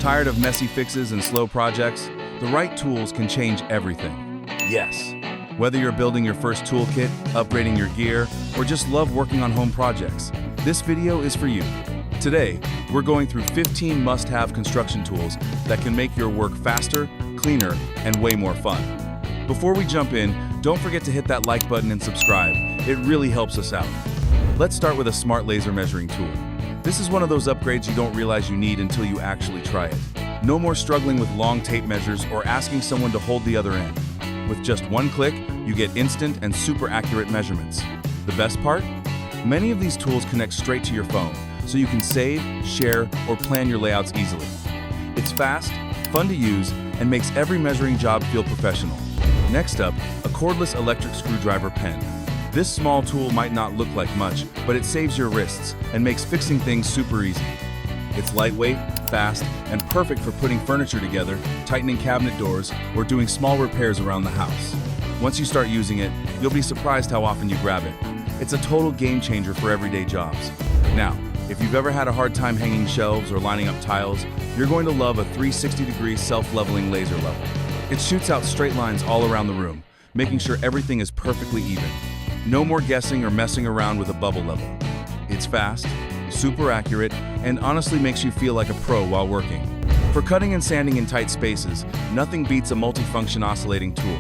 Tired of messy fixes and slow projects? The right tools can change everything. Yes. Whether you're building your first toolkit, upgrading your gear, or just love working on home projects, this video is for you. Today, we're going through 15 must-have construction tools that can make your work faster, cleaner, and way more fun. Before we jump in, don't forget to hit that like button and subscribe. It really helps us out. Let's start with a smart laser measuring tool. This is one of those upgrades you don't realize you need until you actually try it. No more struggling with long tape measures or asking someone to hold the other end. With just one click, you get instant and super accurate measurements. The best part? Many of these tools connect straight to your phone, so you can save, share, or plan your layouts easily. It's fast, fun to use, and makes every measuring job feel professional. Next up, a cordless electric screwdriver pen. This small tool might not look like much, but it saves your wrists and makes fixing things super easy. It's lightweight, fast, and perfect for putting furniture together, tightening cabinet doors, or doing small repairs around the house. Once you start using it, you'll be surprised how often you grab it. It's a total game changer for everyday jobs. Now, if you've ever had a hard time hanging shelves or lining up tiles, you're going to love a 360-degree self-leveling laser level. It shoots out straight lines all around the room, making sure everything is perfectly even. No more guessing or messing around with a bubble level. It's fast, super accurate, and honestly makes you feel like a pro while working. For cutting and sanding in tight spaces, nothing beats a multifunction oscillating tool.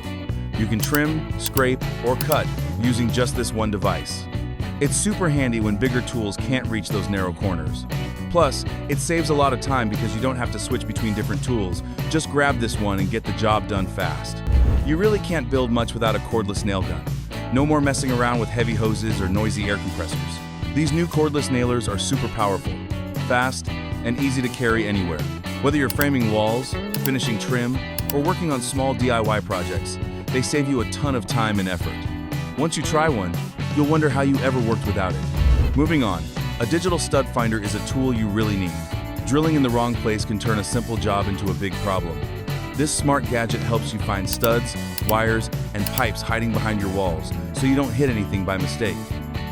You can trim, scrape, or cut using just this one device. It's super handy when bigger tools can't reach those narrow corners. Plus, it saves a lot of time because you don't have to switch between different tools. Just grab this one and get the job done fast. You really can't build much without a cordless nail gun. No more messing around with heavy hoses or noisy air compressors. These new cordless nailers are super powerful, fast, and easy to carry anywhere. Whether you're framing walls, finishing trim, or working on small DIY projects, they save you a ton of time and effort. Once you try one, you'll wonder how you ever worked without it. Moving on, a digital stud finder is a tool you really need. Drilling in the wrong place can turn a simple job into a big problem. This smart gadget helps you find studs, wires, and pipes hiding behind your walls so you don't hit anything by mistake.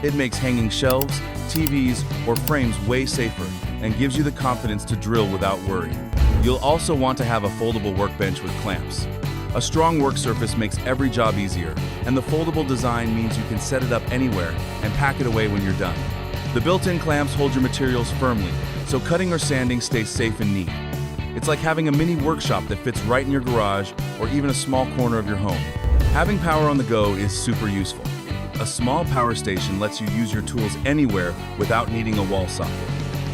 It makes hanging shelves, TVs, or frames way safer and gives you the confidence to drill without worry. You'll also want to have a foldable workbench with clamps. A strong work surface makes every job easier, and the foldable design means you can set it up anywhere and pack it away when you're done. The built-in clamps hold your materials firmly, so cutting or sanding stays safe and neat. It's like having a mini workshop that fits right in your garage or even a small corner of your home. Having power on the go is super useful. A small power station lets you use your tools anywhere without needing a wall socket.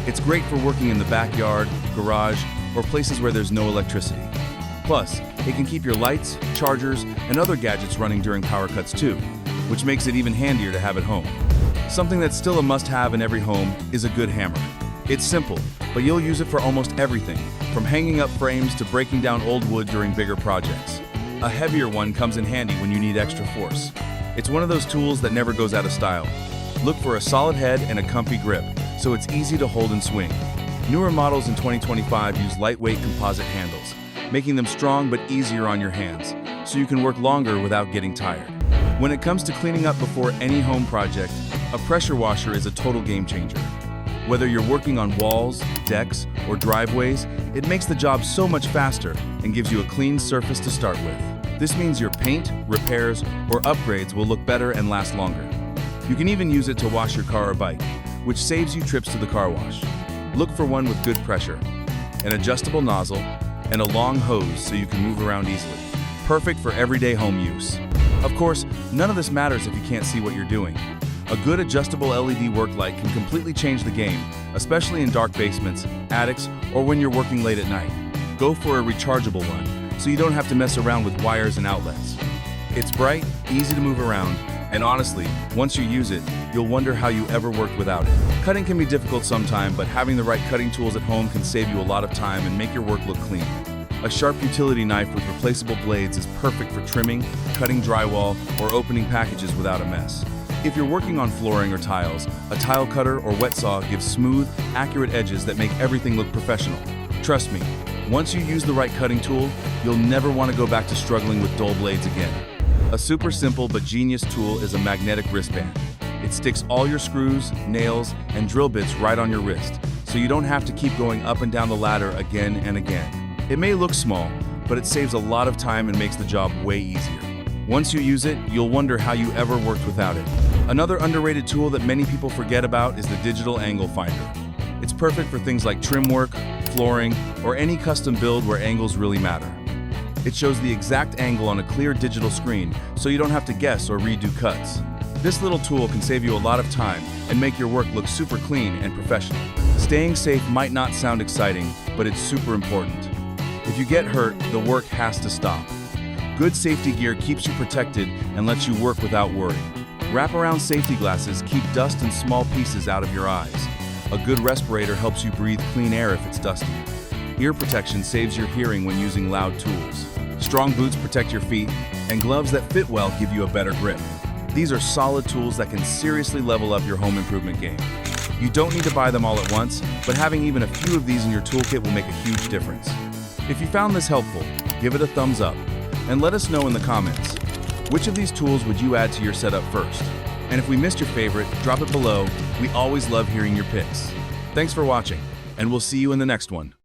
It's great for working in the backyard, garage, or places where there's no electricity. Plus, it can keep your lights, chargers, and other gadgets running during power cuts too, which makes it even handier to have at home. Something that's still a must-have in every home is a good hammer. It's simple, but you'll use it for almost everything, from hanging up frames to breaking down old wood during bigger projects. A heavier one comes in handy when you need extra force. It's one of those tools that never goes out of style. Look for a solid head and a comfy grip, so it's easy to hold and swing. Newer models in 2025 use lightweight composite handles, making them strong but easier on your hands, so you can work longer without getting tired. When it comes to cleaning up before any home project, a pressure washer is a total game changer. Whether you're working on walls, decks, or driveways, it makes the job so much faster and gives you a clean surface to start with. This means your paint, repairs, or upgrades will look better and last longer. You can even use it to wash your car or bike, which saves you trips to the car wash. Look for one with good pressure, an adjustable nozzle, and a long hose so you can move around easily. Perfect for everyday home use. Of course, none of this matters if you can't see what you're doing. A good adjustable LED work light can completely change the game, especially in dark basements, attics, or when you're working late at night. Go for a rechargeable one, so you don't have to mess around with wires and outlets. It's bright, easy to move around, and honestly, once you use it, you'll wonder how you ever worked without it. Cutting can be difficult sometimes, but having the right cutting tools at home can save you a lot of time and make your work look clean. A sharp utility knife with replaceable blades is perfect for trimming, cutting drywall, or opening packages without a mess. If you're working on flooring or tiles, a tile cutter or wet saw gives smooth, accurate edges that make everything look professional. Trust me, once you use the right cutting tool, you'll never want to go back to struggling with dull blades again. A super simple but genius tool is a magnetic wristband. It sticks all your screws, nails, and drill bits right on your wrist, so you don't have to keep going up and down the ladder again and again. It may look small, but it saves a lot of time and makes the job way easier. Once you use it, you'll wonder how you ever worked without it. Another underrated tool that many people forget about is the digital angle finder. It's perfect for things like trim work, flooring, or any custom build where angles really matter. It shows the exact angle on a clear digital screen, so you don't have to guess or redo cuts. This little tool can save you a lot of time and make your work look super clean and professional. Staying safe might not sound exciting, but it's super important. If you get hurt, the work has to stop. Good safety gear keeps you protected and lets you work without worry. Wraparound safety glasses keep dust and small pieces out of your eyes. A good respirator helps you breathe clean air if it's dusty. Ear protection saves your hearing when using loud tools. Strong boots protect your feet, and gloves that fit well give you a better grip. These are solid tools that can seriously level up your home improvement game. You don't need to buy them all at once, but having even a few of these in your toolkit will make a huge difference. If you found this helpful, give it a thumbs up, and let us know in the comments. Which of these tools would you add to your setup first? And if we missed your favorite, drop it below. We always love hearing your picks. Thanks for watching, and we'll see you in the next one.